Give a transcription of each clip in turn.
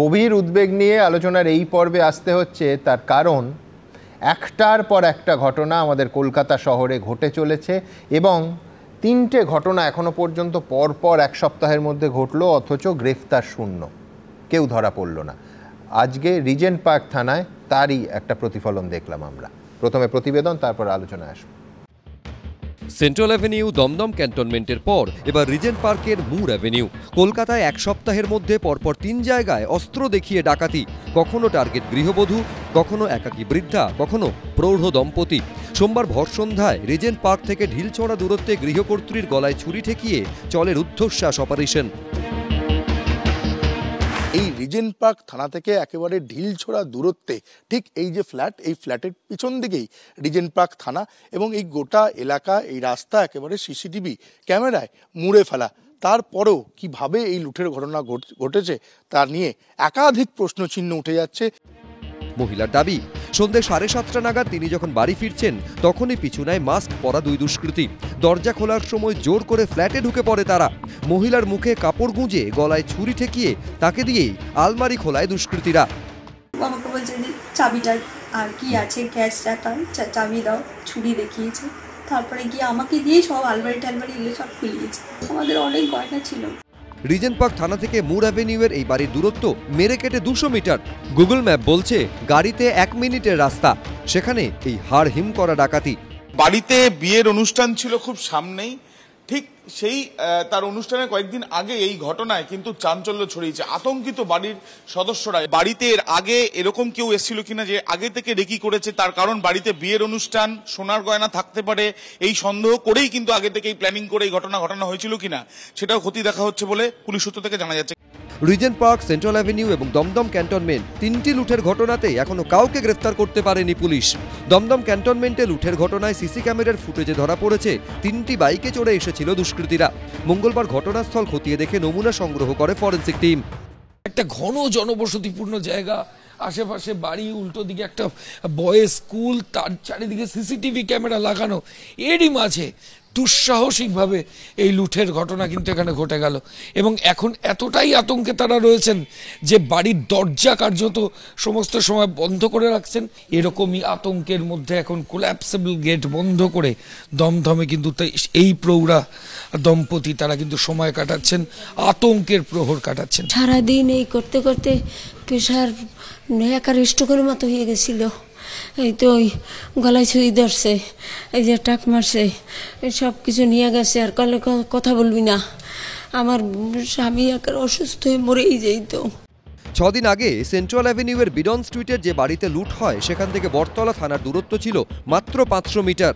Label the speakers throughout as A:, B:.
A: গভীর উদ্বেগ নিয়ে আলোচনার এই পর্বে আসতে হচ্ছে, তার কারণ একটার পর একটা ঘটনা আমাদের কলকাতা শহরে ঘটে চলেছে এবং 3টে ঘটনা এখনো পর্যন্ত পরপর এক সপ্তাহের মধ্যে ঘটলো, অথচ গ্রেফতার শূন্য, কেউ ধরা পড়ল না। আজকে রিজেন্ট পার্ক থানায় তারই একটা প্রতিফলন দেখলাম আমরা। প্রথমে প্রতিবেদন, তারপর আলোচনায় আসবো।
B: সেন্ট্রাল অ্যাভিনিউ দমদম ক্যান্টনমেন্টের পর এবার রিজেন্ট পার্কের মুর অ্যাভিনিউ। কলকাতায় এক সপ্তাহের মধ্যে পরপর 3 জায়গায় অস্ত্র দেখিয়ে ডাকাতি, কখনো টার্গেট গৃহবধূ, কখনো একাকী বৃদ্ধা, কখনো প্রৌঢ় দম্পতি। সোমবার ভর সন্ধ্যায় রিজেন্ট পার্ক থেকে ঢিলছড়া দূরত্বে গৃহকর্ত্রীর গলায় ছুরি ঠেকিয়ে চলে রুদ্ধশ্বাস অপারেশন।
C: এই রিজেন্ট পার্ক থানা থেকে একেবারে ঢিলছড়া দূরত্বে ঠিক এই যে ফ্ল্যাট, এই ফ্ল্যাটের পিছন দিকেই রিজেন্ট পার্ক থানা এবং এই গোটা এলাকা, এই রাস্তা একেবারে সিসিটিভি ক্যামেরায় মুড়ে ফেলা। তারপরেও কিভাবে এই লুটের ঘটনা ঘটেছে তা নিয়ে একাধিক প্রশ্নচিহ্ন উঠে যাচ্ছে।
B: মহিলার দাবি, সন্ধ্যে 7:30 নাগাদ তিনি যখন বাড়ি ফিরছেন তখনই পিছু নেয় মাস্ক পরা 2 দুষ্কৃতী। দরজা খোলার সময় জোর করে ফ্ল্যাটে ঢুকে পড়ে তারা। মহিলার মুখে কাপড় গুঁজে গলায় ছুরি ঠেকিয়ে তাকে দিয়েই আলমারি খোলায় দুষ্কৃতীরা।
D: আমাকে বলছে যে চাবিটা আর কি আছে, গ্যাস চাবি দাও, ছুরি দেখিয়েছে। তারপরে গিয়ে আমাকে দিয়ে সব আলমারি টালমারি এগুলো সব খুলিয়েছে। আমাদের অনেক গয়না ছিল।
B: রিজেন্ট পার্ক থানা থেকে মুর অ্যাভিনিউয়ের এই বাড়ির দূরত্ব মেরে কেটে 200 মিটার। গুগল ম্যাপ বলছে গাড়িতে 1 মিনিটের রাস্তা, সেখানে এই হাড় হিম করা ডাকাতি।
E: বাড়িতে বিয়ের অনুষ্ঠান ছিল খুব সামনেই, ঠিক সেই তার অনুষ্ঠানের কয়েকদিন আগে এই ঘটনায় কিন্তু চাঞ্চল্য ছড়িয়েছে। আতঙ্কিত বাড়ির সদস্যরা। বাড়িতে এর আগে এরকম কেউ এসেছিল কিনা যে আগে থেকে রেকি করেছে, তার কারণ বাড়িতে বিয়ের অনুষ্ঠান, সোনার গয়না থাকতে পারে, এই সন্দেহ করেই কিন্তু আগে থেকেই প্ল্যানিং করে এই ঘটনা ঘটানো হয়েছিল কিনা সেটাও খতিয়ে দেখা হচ্ছে বলে পুলিশ সূত্র থেকে জানা যাচ্ছে।
B: রিজেন্ট পার্ক, সেন্ট্রাল অ্যাভিনিউ এবং দমদম ক্যান্টনমেন্ট 3টি লুটের ঘটনাতে এখনো কাউকে গ্রেফতার করতে পারেনি পুলিশ। দমদম ক্যান্টনমেন্টে লুটের ঘটনায় সিসি ক্যামেরার ফুটেজে ধরা পড়েছে 3টি বাইকে চড়ে এসেছিল দুষ্কৃতীরা। মঙ্গলবার ঘটনাস্থল খতিয়ে দেখে নমুনা সংগ্রহ করে ফরেনসিক টিম।
F: একটা ঘন জনবসতিপূর্ণ জায়গা, আশেপাশে বাড়ি, উল্টো দিকে একটা বয়েজ স্কুল, তার চারিদিকে সিসিটিভি ক্যামেরা লাগানো। এরই মাঝে দুঃসাহসিকভাবে এই লুঠের ঘটনা কিন্তু এখানে ঘটে গেল এবং এখন এতটাই আতঙ্কে তারা রয়েছেন যে বাড়ির দরজা কার্যত সমস্ত সময় বন্ধ করে রাখছেন। এরকমই আতঙ্কের মধ্যে এখন কোল্যাপসেবল গেট বন্ধ করে দমদমে কিন্তু এই প্রৌঢ়া দম্পতি তারা কিন্তু সময় কাটাচ্ছেন, আতঙ্কের প্রহর কাটাচ্ছেন।
G: সারাদিন এই করতে করতে প্রেশার একার স্ট্রোকের মতো হয়ে গেছিল। এই তো ওই গলায় ছুরি ধরছে, এই যে টাক মারছে, সব কিছু নিয়ে গেছে। আর কলে কথা বলবি না, আমার স্বামী একার অসুস্থ হয়ে মরেই যেত।
B: 6 দিন আগে সেন্ট্রাল অ্যাভিনিউয়ের বিডন স্ট্রিটের যে বাড়িতে লুট হয় সেখান থেকে বটতলা থানার দূরত্ব ছিল মাত্র 500 মিটার।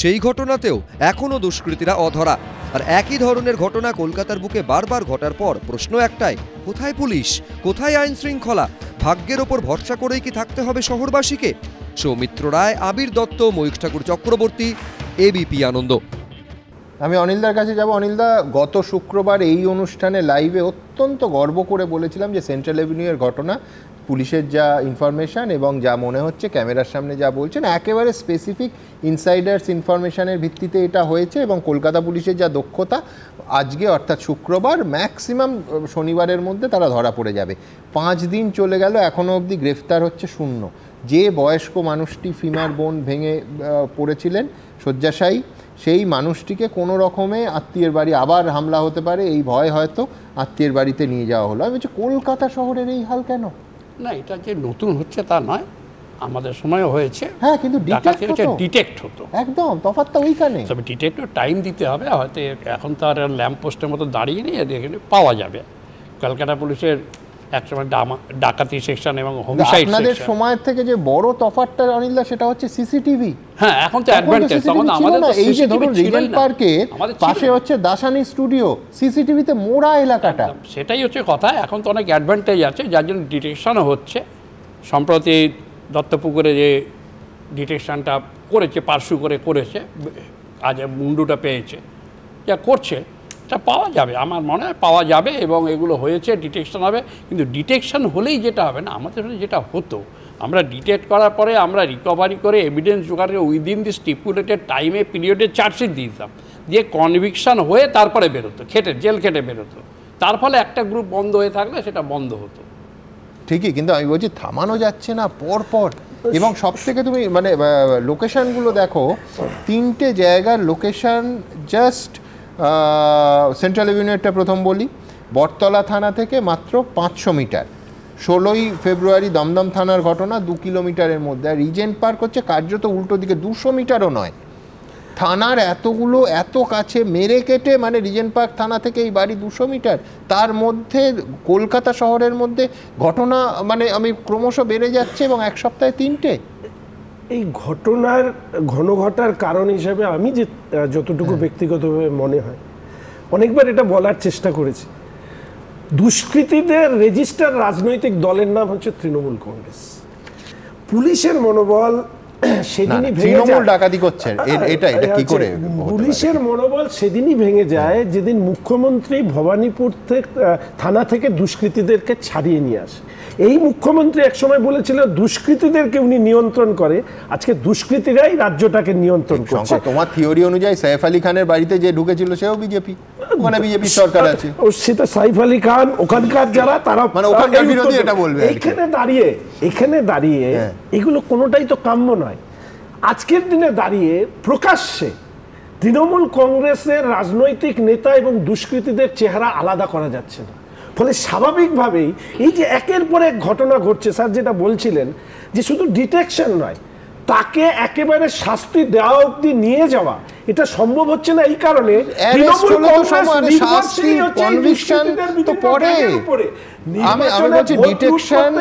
B: সেই ঘটনাতেও এখনও দুষ্কৃতীরা অধরা। আর একই ধরনের ঘটনা কলকাতার বুকে বারবার ঘটার পর প্রশ্ন একটাই, কোথায় পুলিশ, কোথায় আইন শৃঙ্খলা? ভাগ্যের ওপর ভরসা করেই কি থাকতে হবে শহরবাসীকে? সৌমিত্র রায়, আবির দত্ত, ময়ূখ ঠাকুর চক্রবর্তী, এবিপি আনন্দ।
A: আমি অনিলদার কাছে যাব। অনিলদা, গত শুক্রবার এই অনুষ্ঠানে লাইভে অত্যন্ত গর্ব করে বলেছিলাম যে সেন্ট্রাল অ্যাভিনিউয়ের ঘটনা, পুলিশের যা ইনফরমেশান এবং যা মনে হচ্ছে ক্যামেরার সামনে যা বলছেন একেবারে স্পেসিফিক ইনসাইডার্স ইনফরমেশানের ভিত্তিতে এটা হয়েছে এবং কলকাতা পুলিশের যা দক্ষতা, আজকে অর্থাৎ শুক্রবার ম্যাক্সিমাম শনিবারের মধ্যে তারা ধরা পড়ে যাবে। 5 দিন চলে গেল, এখনও অবধি গ্রেফতার হচ্ছে শূন্য। যে বয়স্ক মানুষটি ফিমার বোন ভেঙে পড়েছিলেন শয্যাশায়ী, সেই মানুষটিকে কোনো রকমে আত্মীয়ের বাড়ি আবার হামলা হতে পারে এই ভয় হয়তো আত্মীয়ের বাড়িতে নিয়ে যাওয়া হলো। আমি বলছি কলকাতা শহরের এই হাল কেন?
H: না, এটা যে নতুন হচ্ছে তা নয়, আমাদের সময়ও হয়েছে।
A: হ্যাঁ, কিন্তু
H: ডিটেক্ট হতো।
A: একদম তফাৎটা ওইখানে।
H: তবে ডিটেক্টও টাইম দিতে হবে, হয়তো এখন তো আর ল্যাম্প পোস্টের মতো দাঁড়িয়ে নিয়ে এখানে পাওয়া যাবে। কলকাতা পুলিশের একসময় ডাকাতি সেকশন এবং হোমিসাইড সেকশন, আপনাদের
A: সময়ের থেকে যে বড় তফাৎটা অনিলদা সেটা হচ্ছে সিসিটিভি।
H: হ্যাঁ, এখন তো অ্যাডভান্টেজ। তখন আমাদের
A: এই যে ধরুন রিজেন্ট পার্কের পাশে হচ্ছে দাসানি স্টুডিও, সিসিটিভিতে মোড়া এলাকাটা,
H: সেটাই হচ্ছে কথা। এখন তো অনেক অ্যাডভান্টেজ আছে, যার জন্য ডিটেকশনও হচ্ছে। সম্প্রতি দত্তপুকুরে যে ডিটেকশনটা করেছে, পার্সু করে করেছে, আজ মুন্ডুটা পেয়েছে, যা করছে এটা পাওয়া যাবে, আমার মনে হয় পাওয়া যাবে এবং এগুলো হয়েছে, ডিটেকশন হবে। কিন্তু ডিটেকশন হলেই যেটা হবে না, আমাদের যেটা হতো, আমরা ডিটেক্ট করার পরে আমরা রিকভারি করে এভিডেন্স জোগাড় করে উইদিন দি স্টিপুলেটেড টাইমে পিরিয়ডে চার্জশিট দিয়ে দিতাম, দিয়ে কনভিকশন হয়ে তারপরে বেরোতো, জেল খেটে বেরোতো। তার ফলে একটা গ্রুপ বন্ধ হয়ে থাকলে সেটা বন্ধ হতো।
A: ঠিকই, কিন্তু আমি বলছি থামানো যাচ্ছে না পর পর। এবং সব থেকে তুমি মানে লোকেশনগুলো দেখো, 3টে জায়গার লোকেশন জাস্ট সেন্ট্রাল এভিনিউটা প্রথম বলি, বটতলা থানা থেকে মাত্র 500 মিটার। 16ই ফেব্রুয়ারি দমদম থানার ঘটনা 2 কিলোমিটারের মধ্যে। আর রিজেন্ট পার্ক হচ্ছে কার্যত উল্টো দিকে, 200 মিটারও নয়। থানার এতগুলো এত কাছে মেরে কেটে, মানে রিজেন্ট পার্ক থানা থেকে এই বাড়ি 200 মিটার, তার মধ্যে কলকাতা শহরের মধ্যে ঘটনা মানে আমি ক্রমশ বেড়ে যাচ্ছে, এবং এক সপ্তাহে 3টে।
I: এই ঘটনার ঘটার কারণ হিসাবে আমি যে যতটুকু ব্যক্তিগতভাবে মনে হয়, অনেকবার এটা বলার চেষ্টা করেছি, দুষ্কৃতীদের রেজিস্টার রাজনৈতিক দলের নাম হচ্ছে তৃণমূল কংগ্রেস। পুলিশের মনোবল সেদিনই ভেঙে যায়,
A: ডাকাতি করছে, এটা কি করে
I: পুলিশের মনোবল সেদিনই ভেঙে যায় যেদিন মুখ্যমন্ত্রী ভবানীপুর থানা থেকে দুষ্কৃতীদেরকে ছাড়িয়ে নিয়ে আসে। এই মুখ্যমন্ত্রী একসময় বলেছিল দুষ্কৃতীদেরকে উনি নিয়ন্ত্রণ করে, আজকে দুষ্কৃতীরাই রাজ্যটাকে নিয়ন্ত্রণ করছে।
A: তোমার থিওরি অনুযায়ী সাইফ আলী খানের বাড়িতে যে ঢুকেছিল সেও বিজেপি, ওখানে বিজেপি সরকার আছে।
I: সেটা সাইফ আলী খান ওখানকার যারা, তারা
A: মানে ওখানকার বিরোধী এটা বলবে।
I: এখানে দাঁড়িয়ে এগুলো কোনোটাই তো কাম্য নয়। আজকের দিনে দাঁড়িয়ে প্রকাশ্যে তৃণমূল কংগ্রেসের রাজনৈতিক নেতা এবং দুষ্কৃতীদের চেহারা আলাদা করা যাচ্ছে না। ফলে স্বাভাবিকভাবেই এই যে একের পর এক ঘটনা ঘটছে, স্যার যেটা বলছিলেন যে শুধু ডিটেকশন নয়, তাকে একেবারে শাস্তি দেওয়া অবধি নিয়ে যাওয়া এটা সম্ভব হচ্ছে না। এই কারণে
A: আমি বলছি ডিটেকশন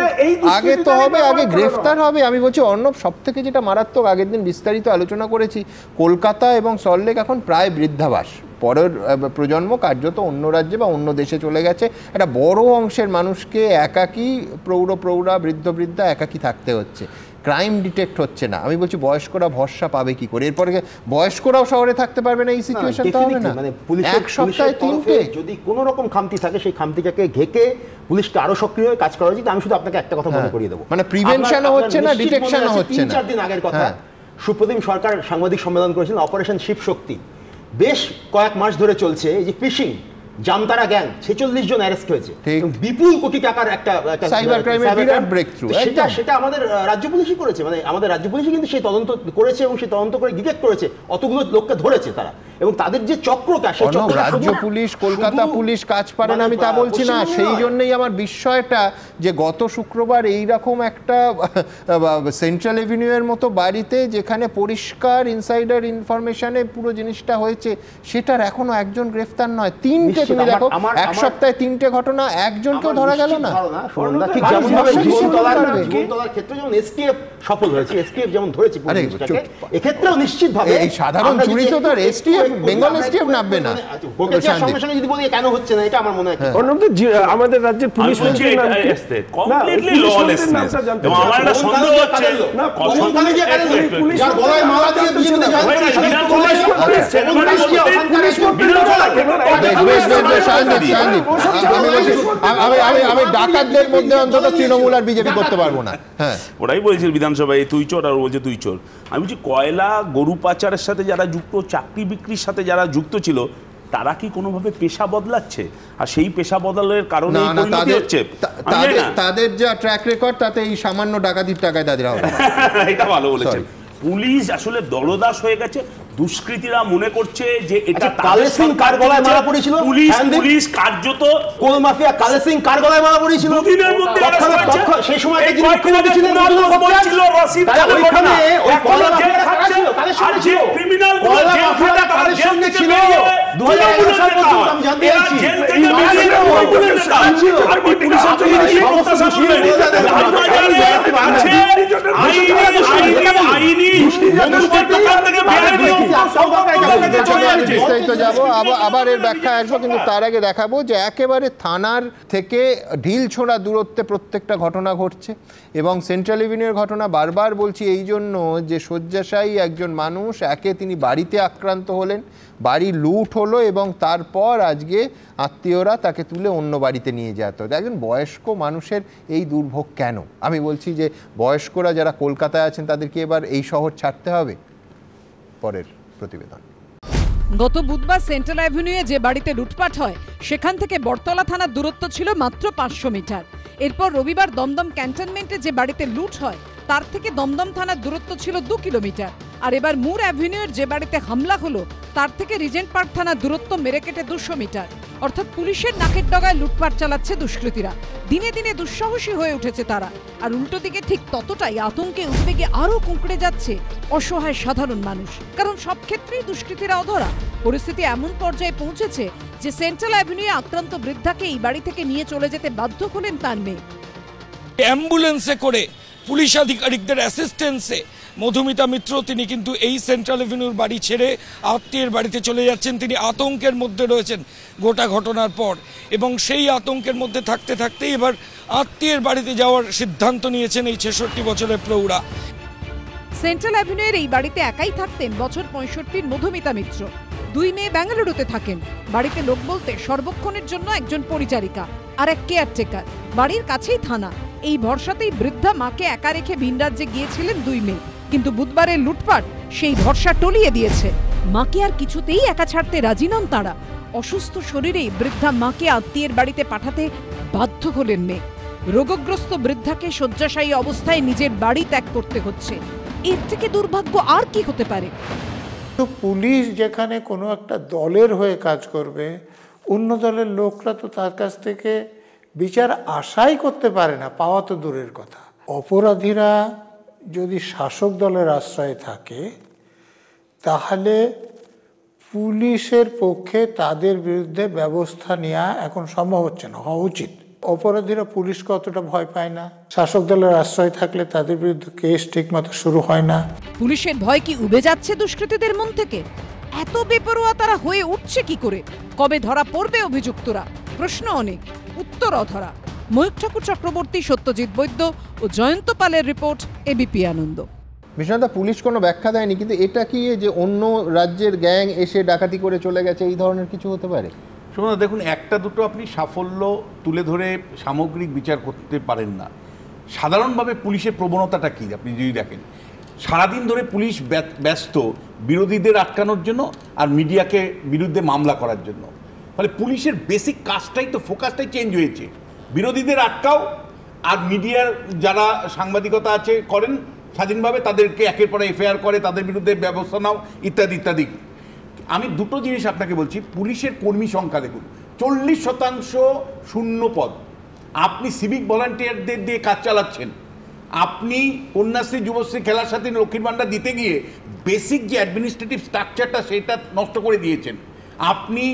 A: আগে তো হবে, আগে গ্রেফতার হবে। আমি বলছি অর্ণব, সব থেকে যেটা মারাত্মক, আগের দিন বিস্তারিত আলোচনা করেছি, কলকাতা এবং সল্টলেক এখন প্রায় বৃদ্ধাবাস। পরের প্রজন্ম কার্যত অন্য রাজ্যে বা অন্য দেশে চলে গেছে। একটা বড় অংশের মানুষকে একাকী, প্রৌঢ়া বৃদ্ধা একাকী থাকতে হচ্ছে। ক্রাইম ডিটেক্ট হচ্ছে না। আমি বলছি বয়স্করা ভরসা পাবে কি করে? এরপরে বয়স্করাও শহরে থাকতে পারবে না, এই সিচুয়েশন তো হবে না।
J: মানে
A: এক সপ্তাহে 3টে
J: যদি কোনো রকম খামতি থাকে, সেই খামতিটাকে ঘেকে পুলিশকে আরো সক্রিয় কাজ করা উচিত। আমি শুধু আপনাকে একটা কথা মনে করিয়ে দেবো,
A: মানে প্রিভেনশনও হচ্ছে না, ডিটেকশনও হচ্ছে না।
J: 3-4 দিন আগের কথা, সুপ্রতিম সরকার সাংবাদিক সম্মেলন করেছিলেন, অপারেশন শিবশক্তি বেশ কয়েক মাস ধরে চলছে। এই যে ফিশিং জামতারা গ্যাং, 46 জন অ্যারেস্ট হয়েছে, বিপুল কোটি টাকার একটা
A: সাইবার ক্রাইমের বিরাট ব্রেকথ্রু।
J: সেটা আমাদের রাজ্য পুলিশই করেছে, মানে আমাদের রাজ্য পুলিশই কিন্তু সেই তদন্ত করেছে এবং সেই তদন্ত করে ডিটেক্ট করেছে, অতগুলো লোককে ধরেছে তারা। এবং তাদের যে চক্রটা, সেই চক্রটা
A: রাজ্য পুলিশ, কলকাতা পুলিশ কাজ পারে না আমি তা বলছি না। সেই জন্যই আমার বিস্ময়টা যে গত শুক্রবার এইরকম একটা সেন্ট্রাল এভিনিউয়ের মতো বাড়িতে, যেখানে পরিষ্কার ইনসাইডার ইনফরমেশনে পুরো জিনিসটা হয়েছে, সেটার এখনো একজন গ্রেফতার নয়। 3টে, তুমি দেখো এক সপ্তাহে 3টে ঘটনা, একজনকেও ধরা গেল না।
J: ঠিক যেমন ভাবে জীবনতলার ক্ষেত্রে যেমন এসটিএফ সফল হয়েছে, এসটিএফ যেমন ধরেছে পুলিশটাকে, এক্ষেত্রেও নিশ্চিতভাবে
A: এই সাধারণ চুরি তো তার এসটিএফ, বেঙ্গল এসটিএফ নামবে না।
J: সঙ্গে সঙ্গে যদি বলি কেন হচ্ছে না, এটা আমার মনে হয়
I: আমাদের রাজ্যের পুলিশ মন্ত্রীর নাম
K: কমপ্লিটলি ললেসনেস। এবং আমার একটা সন্দেহ হচ্ছে
J: সন্তানে যে কেন পুলিশ গলায় মালা দিয়ে বিজেপিতে জয়েন করেছে,
A: আমি ডাকাতদের মধ্যে অন্তত তৃণমূল আর বিজেপি করতে পারবো না। হ্যাঁ,
K: ওরাই বলছিল বিধানসভায় তুই চোর, আর বলছে তুই চোর। আমি বলছি কয়লা, গরু পাচারের সাথে যারা যুক্ত, চাকরি বিক্রির সাথে যারা যুক্ত ছিল, তারা কি কোনোভাবে পেশা বদলাচ্ছে? আর সেই পেশা বদলের কারণে
A: তাদের যা ট্র্যাক রেকর্ড, তাতে এই সামান্য ডাকাতির টাকায় তাদের হবে।
K: এটা ভালো বলেছেন। পুলিশ আসলে দলদাস হয়ে গেছে। দুষ্কৃতীরা মনে করছে যে এটা
J: কালে সিং কার গলায় মারা পড়েছিল,
K: পুলিশ কার্যত
J: কোল মাফিয়া কালে সিং কার গলায় মারা পড়েছিল
K: দুদিনের মধ্যে।
J: সেই সময় মুখ্যমন্ত্রী ছিলেন ওইখানে ওই কলা মাফিয়া ছিল, তাদের সঙ্গে ছিল ক্রিমিনাল কলা মাফিয়া, তাদের সঙ্গে ছিল 2011 সাল পর্যন্ত আমি জানতে চাইছি। এই মাঝে ওই পুলিশ ছিল, আর ওই পুলিশের জন্য সমস্ত বিষয়
K: আইনি বন্ধুদের দোকান থেকে বেরিয়ে
A: বিস্তারিত যাবো, আবার এর ব্যাখ্যা আসবো, কিন্তু তার আগে দেখাবো যে একেবারে থানার থেকে ঢিল ছোঁড়া দূরত্বে প্রত্যেকটা ঘটনা ঘটছে। এবং সেন্ট্রাল এভিনিউর ঘটনা বারবার বলছি এই জন্য যে শয্যাশায়ী একজন মানুষ, একে তিনি বাড়িতে আক্রান্ত হলেন, বাড়ি লুট হলো, এবং তারপর আজকে আত্মীয়রা তাকে তুলে অন্য বাড়িতে নিয়ে যেত। একজন বয়স্ক মানুষের এই দুর্ভোগ কেন? আমি বলছি যে বয়স্করা যারা কলকাতায় আছেন তাদেরকে এবার এই শহর ছাড়তে হবে। পরের প্রতিবেদন।
L: গত বুধবার সেন্ট্রাল অ্যাভিনিউয়ে যে বাড়িতে লুটপাট হয়, সেখান থেকে বটতলা থানার দূরত্ব ছিল মাত্র 500 মিটার। এরপর রবিবার দমদম ক্যান্টনমেন্টে যে বাড়িতে লুট হয় তার থেকে দমদম থানার দূরত্ব ছিল 2 কিলোমিটার। আর এবার মুর অ্যাভিনিউর যে বাড়িতে হামলা হলো তার থেকে রিজেন্ট পার্ক থানার দূরত্ব মেরে কেটে 200 মিটার। অর্থাৎ পুলিশের নাকের ডগায় লুটপাট চালাচ্ছে দুষ্কৃতীরা। দিনে দিনে দুঃসাহসী হয়ে উঠেছে তারা। আর উল্টো দিকে ঠিক ততটাই আতঙ্কে উদ্বেগে আরও কুঁকড়ে যাচ্ছে অসহায় সাধারণ মানুষ। কারণ সব ক্ষেত্রেই দুষ্কৃতীরা অধরা। পরিস্থিতি এমন পর্যায়ে পৌঁছেছে যে সেন্ট্রাল অ্যাভিনিউয়ে আক্রান্ত বৃদ্ধাকে এই বাড়ি থেকে নিয়ে চলে যেতে বাধ্য হলেন তার মেয়ে।
F: অ্যাম্বুলেন্সে করে পুলিশ আধিকারিকদের অ্যাসিস্ট্যান্সে মধুমিতা মিত্র তিনি কিন্তু এই সেন্ট্রাল এভিনিউর বাড়ি ছেড়ে আত্মীয়ের বাড়িতে চলে যাচ্ছেন। তিনি আতঙ্কের মধ্যে রয়েছেন গোটা ঘটনার পর, এবং সেই আতঙ্কের মধ্যে থাকতে থাকতেই এবার আত্মীয়ের বাড়িতে যাওয়ার সিদ্ধান্ত নিয়েছেন এই 66 বছরের প্রৌঢ়া।
L: সেন্ট্রাল অ্যাভিনিউয়ের এই বাড়িতে একাই থাকতেন বছর 65 মধুমিতা মিত্র। 2 মেয়ে বেঙ্গালুরুতে থাকেন। বাড়িতে লোক বলতে সর্বক্ষণের জন্য একজন পরিচারিকা আর এক কেয়ারটেকার। বাড়ির কাছেই থানা। এই ভরসাতেই বৃদ্ধা মাকে একা রেখে ভিন রাজ্যে গিয়েছিলেন 2 মেয়ে। কিন্তু বুধবারের লুটপাট সেই ভরসা টলিয়ে দিয়েছে। মাকে আর কিছুতেই একা ছাড়তে রাজি নন তারা। অসুস্থ শরীরেই বৃদ্ধা মাকে আত্মীয়ের বাড়িতে পাঠাতে বাধ্য হলেন মেয়ে। রোগগ্রস্ত বৃদ্ধাকে শয্যাশায়ী অবস্থায় নিজের বাড়ি ত্যাগ করতে হচ্ছে। এর থেকে দুর্ভাগ্য আর কি হতে পারে?
M: তো পুলিশ যেখানে কোনো একটা দলের হয়ে কাজ করবে, অন্য দলের লোকরা তো তার কাছ থেকে বিচার আশাই করতে পারে না, পাওয়া তো দূরের কথা। অপরাধীরা যদি শাসক দলের আশ্রয়ে থাকে তাহলে পুলিশের পক্ষে তাদের বিরুদ্ধে ব্যবস্থা নেওয়া এখন সম্ভব হচ্ছে না, হওয়া উচিত। অপরাধীরা পুলিশকে অতটা ভয় পায় না। শাসক দলের আশ্রয় থাকলে তাদের বিরুদ্ধে কেস ঠিকমতো শুরু হয় না।
L: পুলিশের ভয় কি উবে যাচ্ছে দুষ্কৃতীদের মন থেকে? এত বেপরোয়া তারা হয়ে উঠছে কি করে? কবে ধরা পড়বে অভিযুক্তরা? প্রশ্ন অনেক, উত্তর অধরা। ময়ূক ঠাকুর চক্রবর্তী, সত্যজিৎ বৈদ্য ও জয়ন্ত পালের রিপোর্ট, এবিপি আনন্দ।
A: বিশ্বনাথ, পুলিশ কোনো ব্যাখ্যা দেয়নি, কিন্তু এটা কি যে অন্য রাজ্যের গ্যাং এসে ডাকাতি করে চলে গেছে, এই ধরনের কিছু হতে পারে?
K: শোনো, দেখুন, একটা দুটো আপনি সাফল্য তুলে ধরে সামগ্রিক বিচার করতে পারেন না। সাধারণভাবে পুলিশের প্রবণতাটা কী আপনি যদি দেখেন, সারাদিন ধরে পুলিশ ব্যস্ত বিরোধীদের আটকানোর জন্য আর মিডিয়াকে বিরুদ্ধে মামলা করার জন্য। ফলে পুলিশের বেসিক কাজটাই তো, ফোকাসটাই চেঞ্জ হয়েছে। বিরোধীদের আটকাও, আর মিডিয়ার যারা সাংবাদিকতা আছে করেন স্বাধীনভাবে, তাদেরকে একের পর এফআইআর করে, তাদের বিরুদ্ধে ব্যবস্থা নাও, ইত্যাদি ইত্যাদি। আমি দুটো জিনিস আপনাকে বলছি। পুলিশের কর্মী সংখ্যা দেখুন, 40% শূন্য পদ। আপনি সিভিক ভলান্টিয়ারদের দিয়ে কাজ চালাচ্ছেন। আপনি কন্যাশ্রী, যুবশ্রী, খেলার সাথে লক্ষ্মীর ভাণ্ডার দিতে গিয়ে বেসিক যে অ্যাডমিনিস্ট্রেটিভ স্ট্রাকচারটা সেটা নষ্ট করে দিয়েছেন। আপনি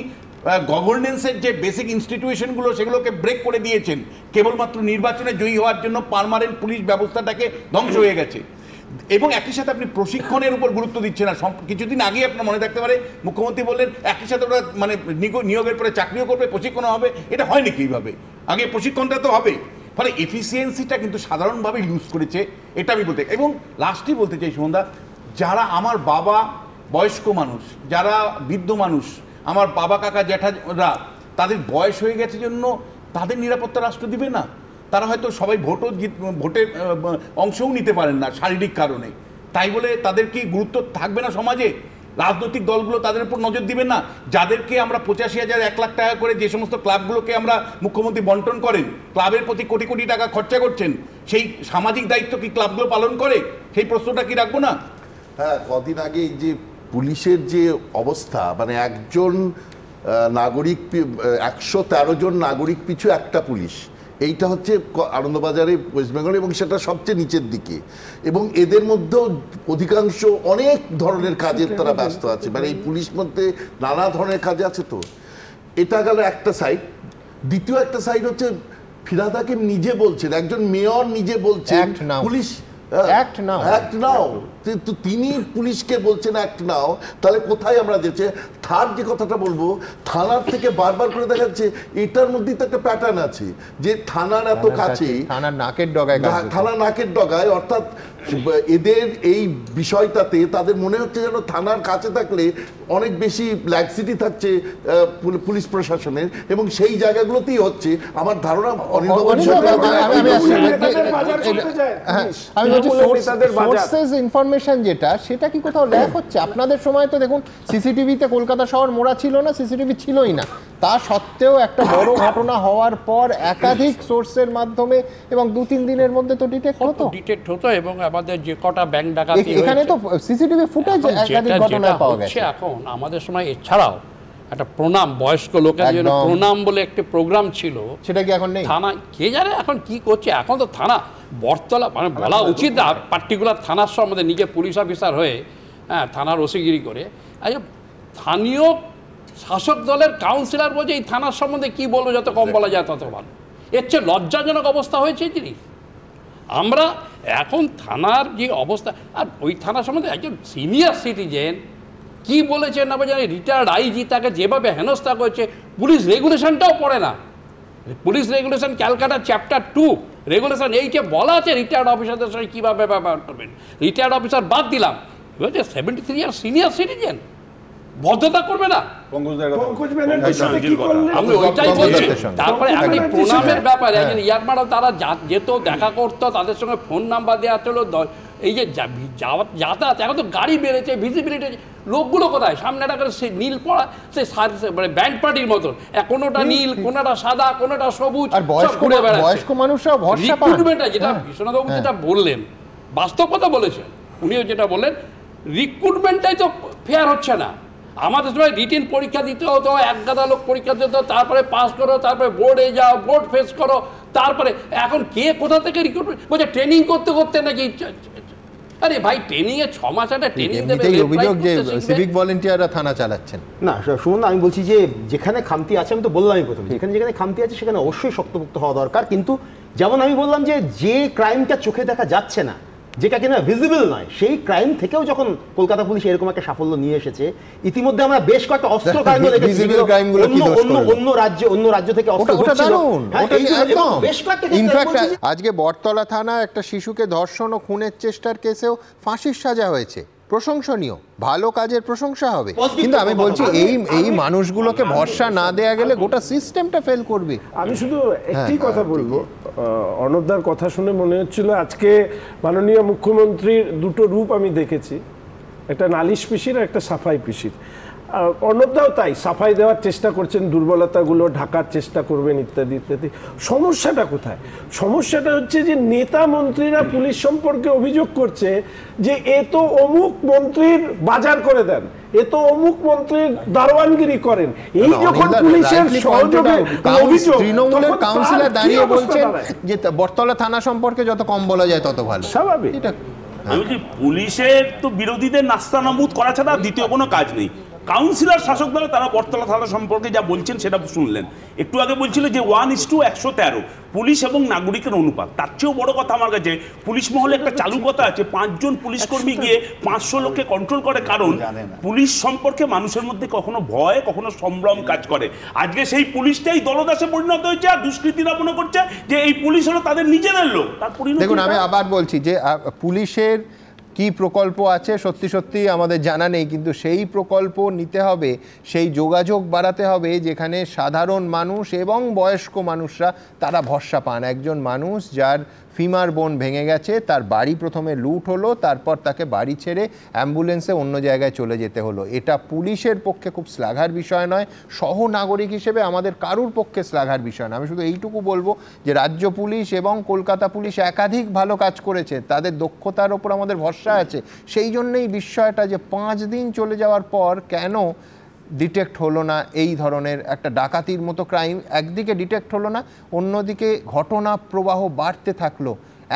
K: গভর্নেন্সের যে বেসিক ইনস্টিটিউশনগুলো সেগুলোকে ব্রেক করে দিয়েছেন। কেবলমাত্র নির্বাচনে জয়ী হওয়ার জন্য পার্মানেন্ট পুলিশ ব্যবস্থাটাকে ধ্বংস হয়ে গেছে। এবং একই সাথে আপনি প্রশিক্ষণের উপর গুরুত্ব দিচ্ছেন না। কিছুদিন আগে আপনার মনে থাকতে পারে মুখ্যমন্ত্রী বললেন একই সাথে ওরা মানে নিয়োগের পরে চাকরিও করবে, প্রশিক্ষণও হবে। এটা হয় নাকি এইভাবে? আগে প্রশিক্ষণটা তো হবে। ফলে এফিসিয়েন্সিটা কিন্তু সাধারণভাবে লুজ করেছে, এটা আমি বলতে। এবং লাস্টই বলতে চাই সুমনদা, যারা আমার বাবা, বয়স্ক মানুষ, যারা বৃদ্ধ মানুষ, আমার বাবা, কাকা, জ্যাঠারা, তাদের বয়স হয়ে গেছে জন্য তাদের নিরাপত্তা রাষ্ট্র দিবে না। তারা হয়তো সবাই ভোটে অংশও নিতে পারেন না শারীরিক কারণে। তাই বলে তাদের কি গুরুত্ব থাকবে না সমাজে? রাজনৈতিক দলগুলো তাদের উপর নজর দিবেন না? যাদেরকে আমরা 85,000, 1 লাখ টাকা করে যে সমস্ত ক্লাবগুলোকে আমরা মুখ্যমন্ত্রী বন্টন করেন, ক্লাবের প্রতি কোটি কোটি টাকা খরচা করছেন, সেই সামাজিক দায়িত্ব কি ক্লাবগুলো পালন করে? সেই প্রশ্নটা কি রাখবো না?
N: হ্যাঁ, কদিন আগে এই যে পুলিশের যে অবস্থা, মানে একজন নাগরিক, 113 জন নাগরিক পিছু একটা পুলিশ, এইটা হচ্ছে আনন্দবাজারে, ওয়েস্ট বেঙ্গল, এবং সেটা সবচেয়ে নিচের দিকে। এবং এদের মধ্যেও অধিকাংশ অনেক ধরনের কাজের তারা ব্যস্ত আছে, মানে এই পুলিশ মধ্যে নানা ধরনের কাজে আছে। তো এটা গেল একটা সাইড। দ্বিতীয় একটা সাইড হচ্ছে ফিরহাদ হাকিম নিজে বলছেন, একজন মেয়র নিজে বলছেন পুলিশ অ্যাক্ট নাও, তো তিনি পুলিশকে বলছেন অ্যাক্ট নাও। তাহলে কোথায় আমরা যেতে? থার্ড যে কথাটা বলবো, থানার থেকে বারবার করে দেখা যাচ্ছে এটার মধ্যেই তো একটা প্যাটার্ন আছে যে থানার এত কাছে,
A: থানার নাকের ডগায়, অর্থাৎ
N: এদের এই বিষয়টাতে তাদের মনে হচ্ছে যেন থানার কাছে থাকলে অনেক বেশি ল্যাক্সিটি থাকছে পুলিশ প্রশাসনের, এবং সেই জায়গাগুলোতেই হচ্ছে আমার ধারণা।
A: ইনফরমেশন যেটা, সেটা কি কোথাও ল্যাক হচ্ছে? আপনাদের সময় তো দেখুন সিসিটিভিতে কলকাতা শহর মোড়া ছিল না, সিসিটিভি ছিলই না, তা সত্ত্বেও একটা বড় ঘটনা হওয়ার পর একাধিক সোর্সের মাধ্যমে এবং 2-3 দিনের মধ্যে তো ডিটেক্ট হতো
H: এবং আমাদের যে কটা ব্যাংক ডাকাতি
A: এখানে তো সিসিটিভি ফুটেজ একাধিক ঘটনায় পাওয়া গেছে।
H: এখন আমাদের সময় এছাড়াও একটা প্রণাম বয়স্ক লোকের জন্য প্রণাম বলে একটা প্রোগ্রাম ছিল,
A: সেটা কি এখন নেই?
H: থানা কে জানে এখন কি করছে। এখন তো থানা বটতলা মানে বলা উচিত না পার্টিকুলার থানার সম্বন্ধে নিজে পুলিশ অফিসার হয়ে থানার ওসিগিরি করে। আচ্ছা, স্থানীয় শাসক দলের কাউন্সিলর বলছে এই থানার সম্বন্ধে কি বলবো, যত কম বলা যায় তত ভালো। এর চেয়ে লজ্জাজনক অবস্থা হয়েছে জিনিস। আমরা এখন থানার যে অবস্থা, আর ওই থানা সম্বন্ধে একজন সিনিয়র সিটিজেন কি বলেছেন না জানি, রিটায়ার্ড আইজি তাকে যেভাবে হেনস্থা করেছে, পুলিশ রেগুলেশনটাও পড়ে না। Police regulation Calcutta chapter 2 regulation 8-এ বলা আছে রিটায়ার্ড অফিসারদের সঙ্গে কীভাবে ব্যবহার করবেন। রিটায়ার্ড অফিসার বাদ দিলাম, এবার যে 73 ইয়ার সিনিয়র সিটিজেন ভদ্রতা করবে না। আমি ওইটাই বলছি। তারপরে আমি প্রণামের ব্যাপারে একজন ইয়ারমারা তারা যেত, দেখা করতো, তাদের সঙ্গে ফোন নাম্বার দেওয়া ছিল। এই যে যাতায়াত, এখন তো গাড়ি বেড়েছে, ভিজিবিলিটি, লোকগুলো কোথায়? সামনে একটা করে সে নীল পড়া, সে মানে ব্যান্ড পার্টির মতন, কোনোটা নীল, কোনোটা সাদা, কোনোটা সবুজ, ঘুরে বেড়াচ্ছে। রিক্রুটমেন্টটা যেটা বিশ্বনাথবাবু যেটা বললেন, বাস্তব কথা বলেছেন, উনিও যেটা বললেন, রিক্রুটমেন্টটাই তো ফেয়ার হচ্ছে না। আমাদের সময় রিটেন পরীক্ষা দিতে হতো, এক গাদা লোক পরীক্ষা দিতে হতো, তারপরে পাস করো, তারপরে বোর্ডে যাও, বোর্ড ফেস করো, তারপরে এখন কে কোথা থেকে রিক্রুটমেন্ট বলছে ট্রেনিং করতে করতে নাকি। আরে ভাই, ট্রেনিং এ 6 মাস একটা ট্রেনিং দেবে।
A: অভিযোগ যে সিভিক ভলান্টিয়াররা থানা চালাচ্ছেন
O: না। শুনুন, আমি বলছি যে যেখানে খামতি আছে, আমি তো বললামই প্রথমে, যেখানে খামতি আছে সেখানে অবশ্যই শক্তপোক্ত হওয়া দরকার। কিন্তু যেমন আমি বললাম যে ক্রাইমটা চোখে দেখা যাচ্ছে না, যেটা কিনা ভিজিবল নয়, সেই ক্রাইম থেকেও যখন কলকাতা পুলিশ এরকম একটা সাফল্য নিয়ে এসেছে, ইতিমধ্যে আমরা বেশ কয়েকটা অস্ত্র কাণ্ড দেখেছি অন্য রাজ্য থেকে
A: আজকে বটতলা থানা একটা শিশুকে ধর্ষণ ও খুনের চেষ্টার কেসেও ফাঁসির সাজা হয়েছে, প্রশংসনীয়, ভালো কাজের প্রশংসা হবে। কিন্তু আমি বলছি এই মানুষগুলোকে ভরসা না দেয়া গেলে গোটা সিস্টেমটা ফেল করবে।
I: আমি শুধু একটি কথা বলবো, অর্ণবদার কথা শুনে মনে হচ্ছিল আজকে মাননীয় মুখ্যমন্ত্রীর দুটো রূপ আমি দেখেছি, একটা নালিশ পিসির আর একটা সাফাই পিসির। অর্ণবদাও তাই সাফাই দেওয়ার চেষ্টা করছেন, দুর্বলতাগুলো ঢাকার চেষ্টা করবেন ইত্যাদি ইত্যাদি। সমস্যাটা কোথায়? সমস্যাটা হচ্ছে যে নেতা মন্ত্রীরা পুলিশ সম্পর্কে অভিযোগ করছে যে এ তো অমুক মন্ত্রীর বাজার করে দেন, এ তো অমুক মন্ত্রীর দারোয়ানগিরি করেন। এই যখন পুলিশের সহযোগে অভিযোগ,
A: তৃণমূলের কাউন্সিলর দাঁড়িয়ে বলছেন যে বটতলা থানা সম্পর্কে যত কম বলা যায় তত ভালো।
I: স্বাভাবিক।
K: আমি বলছি পুলিশের তো বিরোধীদের নাস্তানাবুদ করা ছাড়া দ্বিতীয় কোনো কাজ নেই। কাউন্সিলর শাসক দলে তারা বটতলা থানা সম্পর্কে যা বলছেন সেটা শুনলেন। একটু আগে বলছিল যে 1:113 পুলিশ এবং নাগরিকের অনুপাত। তার চেয়েও বড় কথা আমার কাছে, পুলিশ মহলে একটা চালু কথা আছে, 5 জন পুলিশ কর্মী গিয়ে 500 লোককে কন্ট্রোল করে। কারণ পুলিশ সম্পর্কে মানুষের মধ্যে কখনো ভয়, কখনো সম্ভ্রম কাজ করে। আজকে সেই পুলিশটাই দলদাসে পরিণত হয়েছে, আর দুষ্কৃতীরা মনে করছে যে এই পুলিশ হলো তাদের নিজেদের লোক। তার পরিণতি
A: দেখুন, আমি আবার বলছি যে পুলিশের কি প্রকল্প আছে সত্যি সত্যি আমাদের জানা নেই, কিন্তু সেই প্রকল্প নিতে হবে, সেই যোগাযোগ বাড়াতে হবে যেখানে সাধারণ মানুষ এবং বয়স্ক মানুষরা তারা ভরসা পান। একজন মানুষ যার ফিমার বোন ভেঙে গেছে, তার বাড়ি প্রথমে লুট হলো, তারপর তাকে বাড়ি ছেড়ে অ্যাম্বুলেন্সে অন্য জায়গায় চলে যেতে হলো। এটা পুলিশের পক্ষে খুব শ্লাঘার বিষয় নয়, সহ নাগরিক হিসেবে আমাদের কারুর পক্ষে শ্লাঘার বিষয় নয়। আমি শুধু এইটুকু বলবো যে রাজ্য পুলিশ এবং কলকাতা পুলিশ একাধিক ভালো কাজ করেছে, তাদের দক্ষতার ওপর আমাদের ভরসা আছে। সেই জন্যই বিষয়টা যে 5 দিন চলে যাওয়ার পর কেন ডিটেক্ট হলো না এই ধরনের একটা ডাকাতির মতো ক্রাইম, একদিকে ডিটেক্ট হলো না, অন্যদিকে ঘটনা প্রবাহ বাড়তে থাকলো।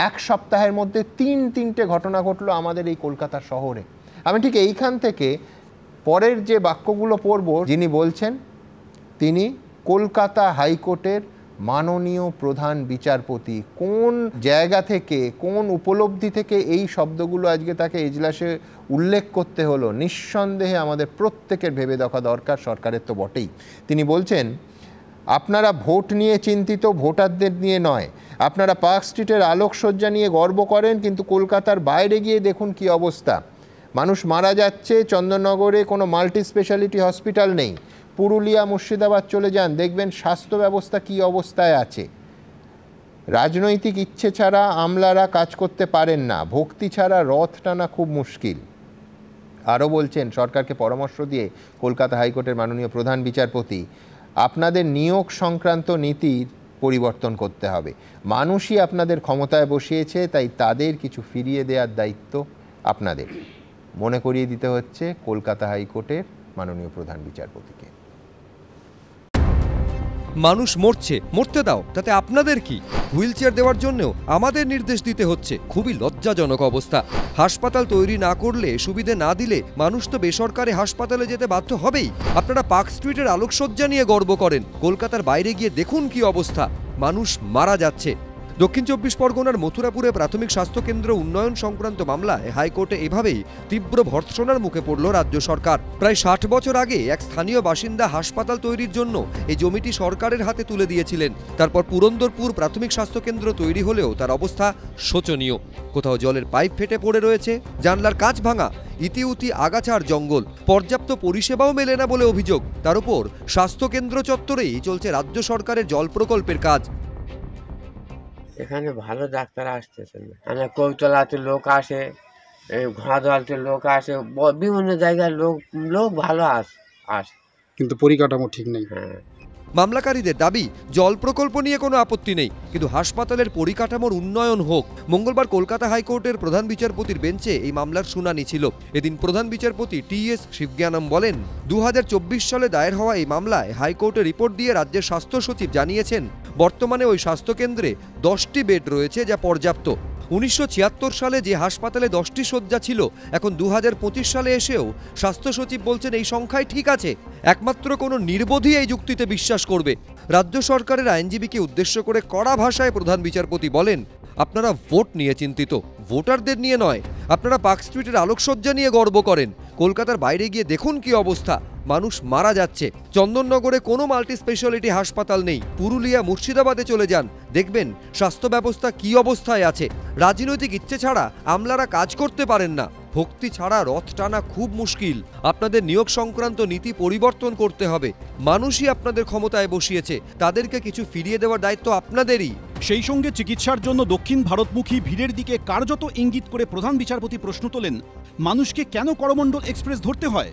A: 1 সপ্তাহের মধ্যে 3টে ঘটনা ঘটলো আমাদের এই কলকাতা শহরে। আমি ঠিক এইখান থেকে পরের যে বাক্যগুলো পড়ব, যিনি বলছেন তিনি কলকাতা হাইকোর্টের মাননীয় প্রধান বিচারপতি। কোন জায়গা থেকে, কোন উপলব্ধি থেকে এই শব্দগুলো আজকে তাকে এজলাসে উল্লেখ করতে হলো, নিঃসন্দেহে আমাদের প্রত্যেকের ভেবে দেখা দরকার, সরকারের তো বটেই। তিনি বলছেন, আপনারা ভোট নিয়ে চিন্তিত, ভোটারদের নিয়ে নয়। আপনারা পার্ক স্ট্রিটের আলোকসজ্জা নিয়ে গর্ব করেন, কিন্তু কলকাতার বাইরে গিয়ে দেখুন কি অবস্থা। মানুষ মারা যাচ্ছে, চন্দননগরে কোনো মাল্টি স্পেশালিটি হসপিটাল নেই। পুরুলিয়া, মুর্শিদাবাদ চলে যান, দেখবেন স্বাস্থ্য ব্যবস্থা কী অবস্থায় আছে। রাজনৈতিক ইচ্ছে ছাড়া আমলারা কাজ করতে পারেন না, ভক্তি ছাড়া রথ টানা খুব মুশকিল। আরও বলছেন, সরকারকে পরামর্শ দিয়ে কলকাতা হাইকোর্টের মাননীয় প্রধান বিচারপতি, আপনাদের নিয়োগ সংক্রান্ত নীতির পরিবর্তন করতে হবে। মানুষই আপনাদের ক্ষমতায় বসিয়েছে, তাই তাদের কিছু ফিরিয়ে দেওয়ার দায়িত্ব আপনাদের। মনে করিয়ে দিতে হচ্ছে কলকাতা হাইকোর্টের মাননীয় প্রধান বিচারপতিকে।
B: মানুষ মরতে দাও, তাতে আপনাদের কি? হুইল চেয়ার দেওয়ার জন্যও আমাদের নির্দেশ দিতে হচ্ছে। খুবই লজ্জাজনক অবস্থা। হাসপাতাল তৈরি না করলে, সুবিধে না দিলে মানুষ তো বেসরকারি হাসপাতালে যেতে বাধ্য হবেই। আপনারা পার্ক স্ট্রিটের আলোকসজ্জা নিয়ে গর্ব করেন, কলকাতার বাইরে গিয়ে দেখুন কি অবস্থা। মানুষ মারা যাচ্ছে। দক্ষিণ 24 পরগনার মথুরাপুরে প্রাথমিক স্বাস্থ্যকেন্দ্র উন্নয়ন সংক্রান্ত মামলায় হাইকোর্টে এভাবেই তীব্র ভর্ৎসনার মুখে পড়ল রাজ্য সরকার। প্রায় 60 বছর আগে এক স্থানীয় বাসিন্দা হাসপাতাল তৈরির জন্য এই জমিটি সরকারের হাতে তুলে দিয়েছিলেন। তারপর পুরন্দরপুর প্রাথমিক স্বাস্থ্যকেন্দ্র তৈরি হলেও তার অবস্থা শোচনীয়। কোথাও জলের পাইপ ফেটে পড়ে রয়েছে, জানলার কাঁচ ভাঙা, ইতিউতি আগাছার জঙ্গল, পর্যাপ্ত পরিষেবাও মেলে না বলে অভিযোগ। তার উপর স্বাস্থ্যকেন্দ্র চত্বরেই চলছে রাজ্য সরকারের জল প্রকল্পের কাজ।
P: এখানে ভালো ডাক্তার আসতেছে না। মানে কৌতলাতে লোক আসে, ঘোড়াদলতে লোক আসে, বিভিন্ন জায়গায় লোক ভালো আসে,
Q: কিন্তু পরিকাঠামো ঠিক নেই।
B: মামলাকারীদের দাবি, জল প্রকল্প নিয়ে কোনো আপত্তি নেই, কিন্তু হাসপাতালের পরিকাঠামোর উন্নয়ন হোক। মঙ্গলবার কলকাতা হাইকোর্টের প্রধান বিচারপতির বেঞ্চে এই মামলার শুনানি ছিল। এদিন প্রধান বিচারপতি টি.এস. শিবজ্ঞানম বলেন, 2024 সালে দায়ের হওয়া এই মামলায় হাইকোর্টে রিপোর্ট দিয়ে রাজ্যের স্বাস্থ্য সচিব জানিয়েছেন বর্তমানে ওই স্বাস্থ্যকেন্দ্রে 10টি বেড রয়েছে, যা পর্যাপ্ত। 1976 সালে যে হাসপাতালে 10টি শয্যা ছিল, এখন 2025 সালে এসেও স্বাস্থ্য সচিব বলছেন এই সংখ্যাই ঠিক আছে। একমাত্র কোনো নির্বোধী এই যুক্তিতে বিশ্বাস করবে। রাজ্য সরকারের আইনজীবীকে উদ্দেশ্য করে কড়া ভাষায় প্রধান বিচারপতি বলেন, আপনারা ভোট নিয়ে চিন্তিত, ভোটারদের নিয়ে নয়। আপনারা পার্ক স্ট্রিটের আলোকসজ্জা নিয়ে গর্ব করেন, কলকাতার বাইরে গিয়ে দেখুন কি অবস্থা। মানুষ মারা যাচ্ছে। চন্দননগরে কোনো মাল্টি স্পেশালিটি হাসপাতাল নেই। পুরুলিয়া, মুর্শিদাবাদে চলে যান, দেখবেন স্বাস্থ্য ব্যবস্থা কি অবস্থায় আছে। রাজনৈতিক ইচ্ছে ছাড়া আমলারা কাজ করতে পারেন না। ভক্তি ছাড়া রথ টানা খুব মুশকিল। আপনাদের নিয়োগ সংক্রান্ত নীতি পরিবর্তন করতে হবে। মানুষই আপনাদের ক্ষমতায় বসিয়েছে, তাদেরকে কিছু ফিরিয়ে দেওয়ার দায়িত্ব আপনাদেরই।
R: সেই সঙ্গে চিকিৎসার জন্য দক্ষিণ ভারতমুখী ভিড়ের দিকে কার্যত ইঙ্গিত করে প্রধান বিচারপতি প্রশ্ন তোলেন, মানুষকে কেন করমণ্ডল এক্সপ্রেস ধরতে হয়?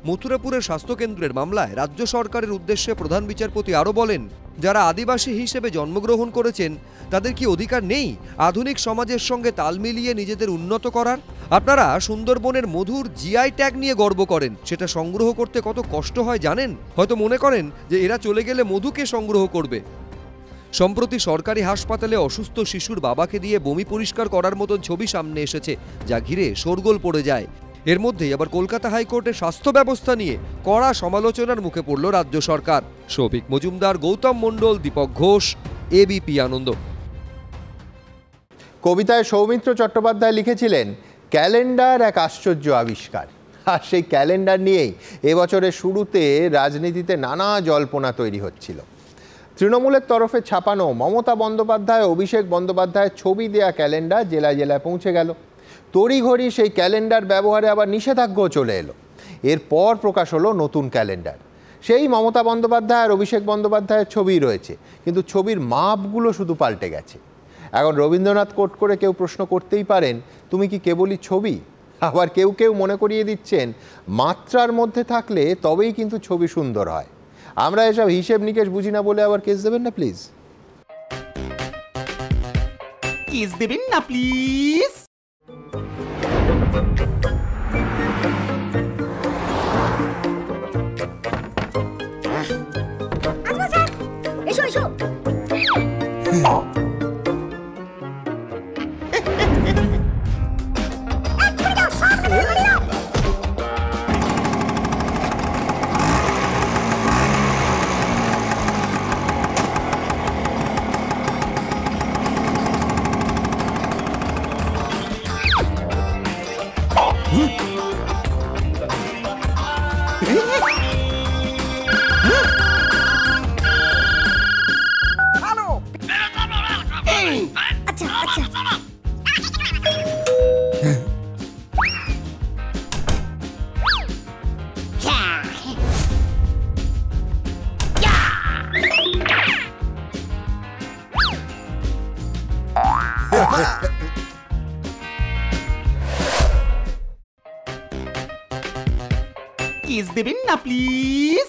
B: মথুরাপুরের স্বাস্থ্যকেন্দ্রের মামলায় রাজ্য সরকারের উদ্দেশ্যে প্রধান বিচারপতি আরও বলেন, যারা আদিবাসী হিসেবে জন্মগ্রহণ করেছেন তাদের কি অধিকার নেই আধুনিক সমাজের সঙ্গে তাল মিলিয়ে নিজেদের উন্নত করার? আপনারা সুন্দরবনের মধুর জিআই ট্যাগ নিয়ে গর্ব করেন, সেটা সংগ্রহ করতে কত কষ্ট হয় জানেন? হয়তো মনে করেন যে এরা চলে গেলে মধুকে সংগ্রহ করবে। সম্প্রতি সরকারি হাসপাতালে অসুস্থ শিশুর বাবাকে দিয়ে বমি পরিষ্কার করার মতন ছবি সামনে এসেছে, যা ঘিরে শোরগোল পড়ে যায়। এর মধ্যেই আবার কলকাতা হাইকোর্টের স্বাস্থ্য ব্যবস্থা নিয়ে কড়া সমালোচনার মুখে পড়ল রাজ্য সরকার। শৌভিক মজুমদার, গৌতম মণ্ডল, দীপক ঘোষ, এবিপি আনন্দ।
A: কবিতায় সৌমিত্র চট্টোপাধ্যায় লিখেছিলেন, ক্যালেন্ডার এক আশ্চর্য আবিষ্কার। আর সেই ক্যালেন্ডার নিয়েই এবছরের শুরুতে রাজনীতিতে নানা জল্পনা তৈরি হচ্ছিল। তৃণমূলের তরফে ছাপানো মমতা বন্দ্যোপাধ্যায়, অভিষেক বন্দ্যোপাধ্যায়ের ছবি দেয়া ক্যালেন্ডার জেলায় জেলায় পৌঁছে গেল। তড়িঘড়ি সেই ক্যালেন্ডার ব্যবহারে আবার নিষেধাজ্ঞাও চলে এলো। এরপর প্রকাশ হলো নতুন ক্যালেন্ডার। সেই মমতা বন্দ্যোপাধ্যায় আর অভিষেক বন্দ্যোপাধ্যায়ের ছবি রয়েছে, কিন্তু ছবির মাপগুলো শুধু পাল্টে গেছে। এখন রবীন্দ্রনাথ কোট করে কেউ প্রশ্ন করতেই পারেন, তুমি কি কেবলই ছবি? আবার কেউ কেউ মনে করিয়ে দিচ্ছেন, মাত্রার মধ্যে থাকলে তবেই কিন্তু ছবি সুন্দর হয়। আমরা এসব হিসেব নিকেশ বুঝি না বলে আবার কেস দেবেন না প্লিজ।
J: কেস দেবেন না প্লিজ।
S: এসো এসো।
J: কেস দেবেন না প্লিজ।